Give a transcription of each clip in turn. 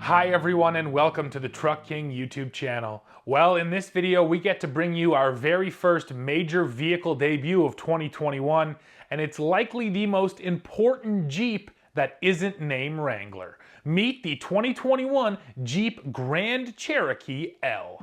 Hi everyone and welcome to the Truck King YouTube channel. Well, in this video we get to bring you our very first major vehicle debut of 2021, and it's likely the most important Jeep that isn't named Wrangler. Meet the 2021 Jeep Grand Cherokee L.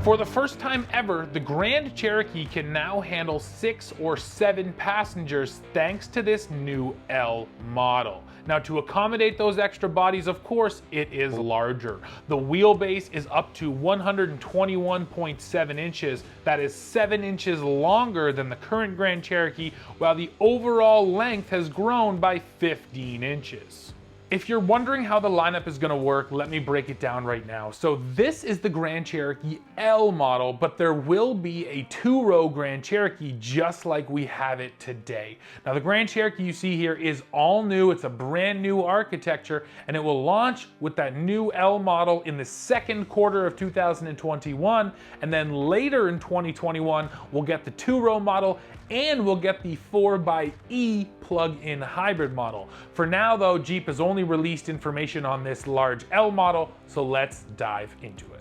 For the first time ever, the Grand Cherokee can now handle 6 or 7 passengers thanks to this new L model. Now, to accommodate those extra bodies, of course, it is larger. The wheelbase is up to 121.7 inches. That is 7 inches longer than the current Grand Cherokee, while the overall length has grown by 15 inches. If you're wondering how the lineup is going to work, let me break it down right now. So this is the Grand Cherokee L model, but there will be a 2-row Grand Cherokee just like we have it today. Now the Grand Cherokee you see here is all new. It's a brand new architecture, and it will launch with that new L model in the second quarter of 2021, and then later in 2021 we'll get the 2-row model and we'll get the 4xe plug-in hybrid model. For now though, Jeep has only released information on this large L model, so let's dive into it.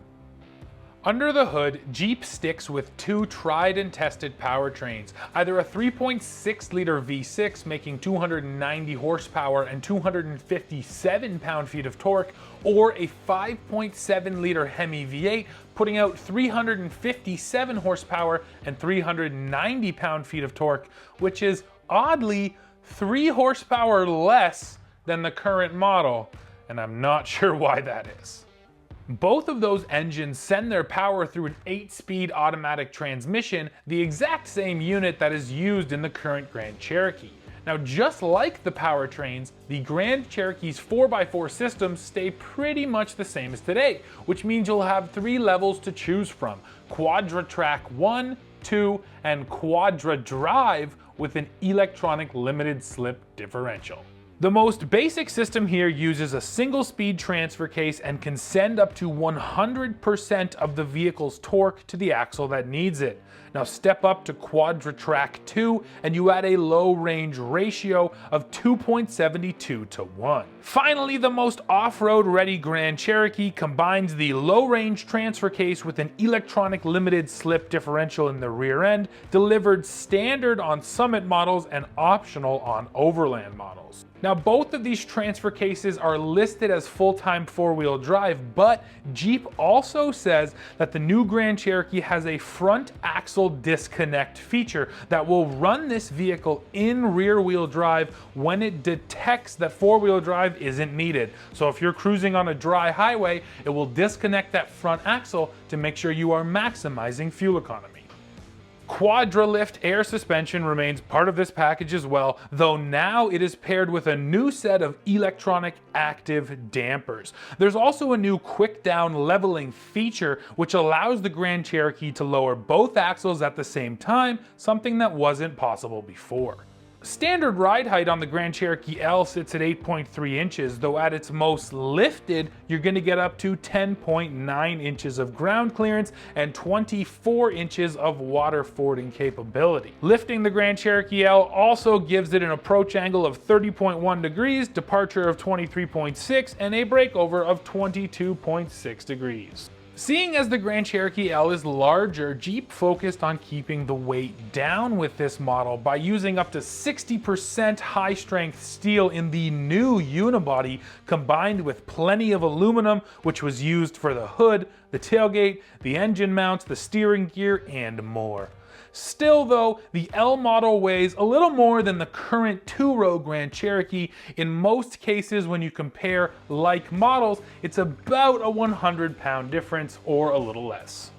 Under the hood, Jeep sticks with 2 tried and tested powertrains, either a 3.6 liter V6 making 290 horsepower and 257 pound-feet of torque, or a 5.7 liter Hemi V8 putting out 357 horsepower and 390 pound-feet of torque, which is oddly 3 horsepower less than the current model, and I'm not sure why that is. Both of those engines send their power through an 8-speed automatic transmission, the exact same unit that is used in the current Grand Cherokee. Now, just like the powertrains, the Grand Cherokee's 4x4 systems stay pretty much the same as today, which means you'll have 3 levels to choose from: Quadra Track 1, 2, and Quadra Drive with an electronic limited slip differential. The most basic system here uses a single speed transfer case and can send up to 100% of the vehicle's torque to the axle that needs it. Now step up to Quadra Track 2 and you add a low range ratio of 2.72 to 1. Finally, the most off-road ready Grand Cherokee combines the low range transfer case with an electronic limited slip differential in the rear end, delivered standard on Summit models and optional on Overland models. Now both of these transfer cases are listed as full-time 4-wheel drive, but Jeep also says that the new Grand Cherokee has a front axle disconnect feature that will run this vehicle in rear-wheel drive when it detects that 4-wheel drive isn't needed. So if you're cruising on a dry highway, it will disconnect that front axle to make sure you are maximizing fuel economy. Quadralift air suspension remains part of this package as well, though now it is paired with a new set of electronic active dampers. There's also a new quick down leveling feature which allows the Grand Cherokee to lower both axles at the same time, something that wasn't possible before. Standard ride height on the Grand Cherokee L sits at 8.3 inches, though at its most lifted, you're going to get up to 10.9 inches of ground clearance and 24 inches of water fording capability. Lifting the Grand Cherokee L also gives it an approach angle of 30.1 degrees, departure of 23.6, and a breakover of 22.6 degrees. Seeing as the Grand Cherokee L is larger, Jeep focused on keeping the weight down with this model by using up to 60% high-strength steel in the new unibody, combined with plenty of aluminum, which was used for the hood, the tailgate, the engine mounts, the steering gear, and more. Still though, the L model weighs a little more than the current 2-row Grand Cherokee. In most cases, when you compare like models, it's about a 100-pound difference or a little less.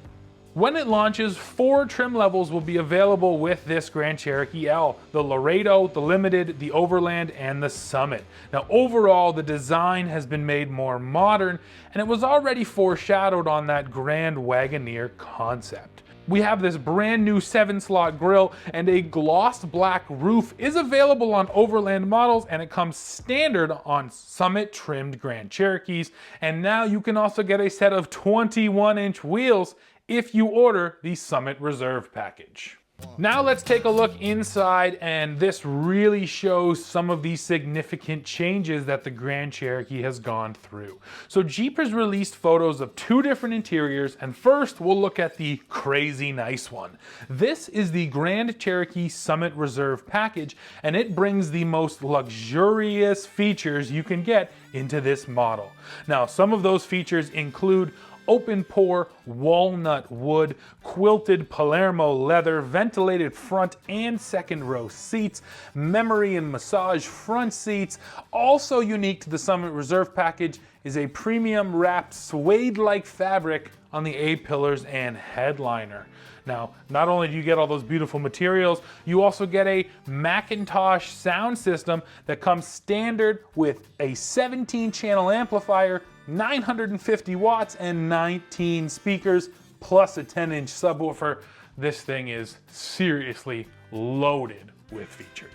When it launches, 4 trim levels will be available with this Grand Cherokee L: the Laredo, the Limited, the Overland, and the Summit. Now overall, the design has been made more modern, and it was already foreshadowed on that Grand Wagoneer concept. We have this brand new 7-slot grille, and a gloss black roof is available on Overland models, and it comes standard on Summit trimmed Grand Cherokees. And now you can also get a set of 21-inch wheels if you order the Summit Reserve package. Now let's take a look inside, and this really shows some of the significant changes that the Grand Cherokee has gone through. So Jeep has released photos of 2 different interiors, and first we'll look at the crazy nice one. This is the Grand Cherokee Summit Reserve package, and it brings the most luxurious features you can get into this model. Now, some of those features include open pore walnut wood, quilted Palermo leather, ventilated front and second row seats, memory and massage front seats. Also unique to the Summit Reserve package is a premium wrapped suede-like fabric on the A-pillars and headliner. Now, not only do you get all those beautiful materials, you also get a Macintosh sound system that comes standard with a 17-channel amplifier, 950 watts, and 19 speakers, plus a 10-inch subwoofer. This thing is seriously loaded with features.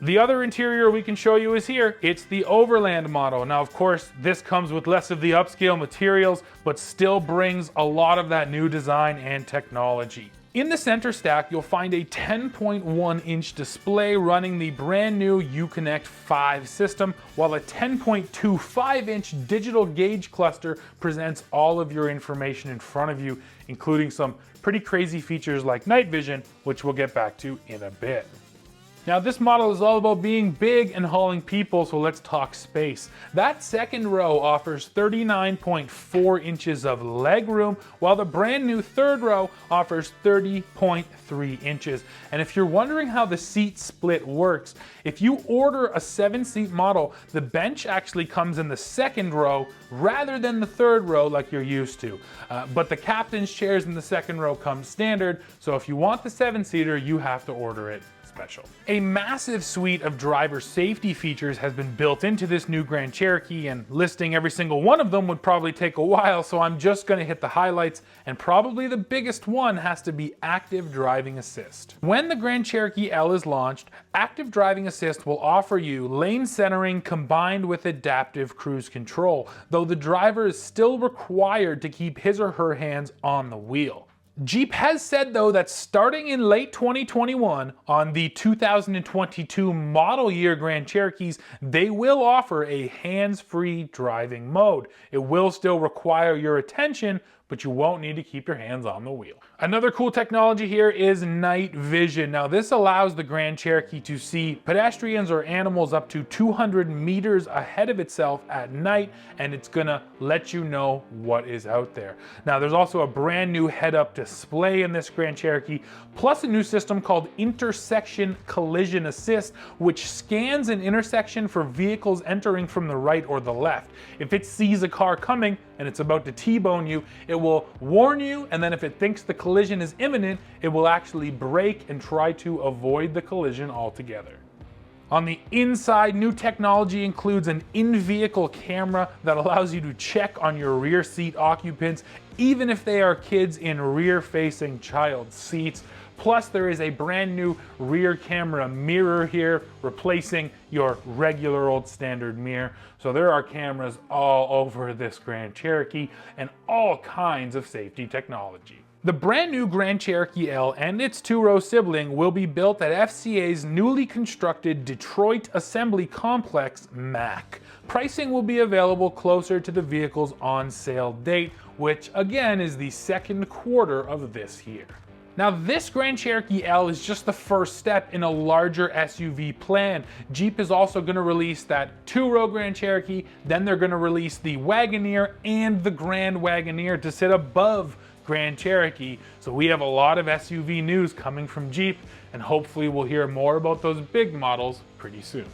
The other interior we can show you is here. It's the Overland model. Now, of course, this comes with less of the upscale materials, but still brings a lot of that new design and technology. In the center stack, you'll find a 10.1-inch display running the brand new Uconnect 5 system, while a 10.25-inch digital gauge cluster presents all of your information in front of you, including some pretty crazy features like night vision, which we'll get back to in a bit. Now, this model is all about being big and hauling people, so let's talk space. That second row offers 39.4 inches of legroom, while the brand new third row offers 30.3 inches. And if you're wondering how the seat split works, if you order a 7-seat model, the bench actually comes in the second row rather than the third row like you're used to. But the captain's chairs in the second row come standard, so if you want the 7-seater, you have to order it special. A massive suite of driver safety features has been built into this new Grand Cherokee, and listing every single one of them would probably take a while, so I'm just going to hit the highlights, and probably the biggest one has to be Active Driving Assist. When the Grand Cherokee L is launched, Active Driving Assist will offer you lane centering combined with adaptive cruise control, though the driver is still required to keep his or her hands on the wheel. Jeep has said, though, that starting in late 2021 on the 2022 model year Grand Cherokees, they will offer a hands-free driving mode. It will still require your attention, but you won't need to keep your hands on the wheel. Another cool technology here is night vision. Now, this allows the Grand Cherokee to see pedestrians or animals up to 200 meters ahead of itself at night, and it's gonna let you know what is out there. Now, there's also a brand new head-up display in this Grand Cherokee, plus a new system called Intersection Collision Assist, which scans an intersection for vehicles entering from the right or the left. If it sees a car coming and it's about to T-bone you, it will warn you, and then if it thinks the collision is imminent, it will actually brake and try to avoid the collision altogether. On the inside, new technology includes an in-vehicle camera that allows you to check on your rear seat occupants, even if they are kids in rear-facing child seats. Plus, there is a brand new rear camera mirror here, replacing your regular old standard mirror. So there are cameras all over this Grand Cherokee and all kinds of safety technology. The brand new Grand Cherokee L and its 2-row sibling will be built at FCA's newly constructed Detroit Assembly Complex, MAC. Pricing will be available closer to the vehicle's on-sale date, which again is the second quarter of this year. Now, this Grand Cherokee L is just the first step in a larger SUV plan. Jeep is also going to release that 2-row Grand Cherokee, then they're going to release the Wagoneer and the Grand Wagoneer to sit above Grand Cherokee. So we have a lot of SUV news coming from Jeep, and hopefully we'll hear more about those big models pretty soon.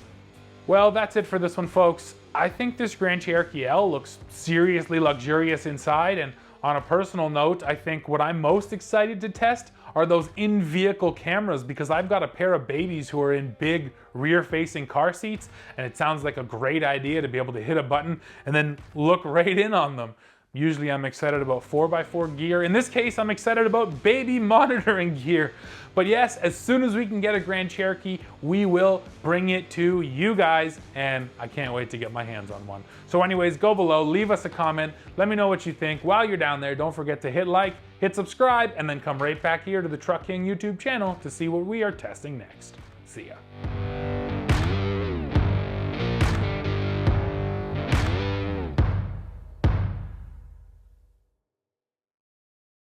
Well, that's it for this one, folks. I think this Grand Cherokee L looks seriously luxurious inside, and on a personal note, I think what I'm most excited to test are those in-vehicle cameras, because I've got a pair of babies who are in big rear-facing car seats, and it sounds like a great idea to be able to hit a button and then look right in on them. Usually I'm excited about 4x4 gear. In this case, I'm excited about baby monitoring gear. But yes, as soon as we can get a Grand Cherokee, we will bring it to you guys, and I can't wait to get my hands on one. So anyways, go below, leave us a comment, let me know what you think. While you're down there, don't forget to hit like, hit subscribe, and then come right back here to the Truck King YouTube channel to see what we are testing next. See ya.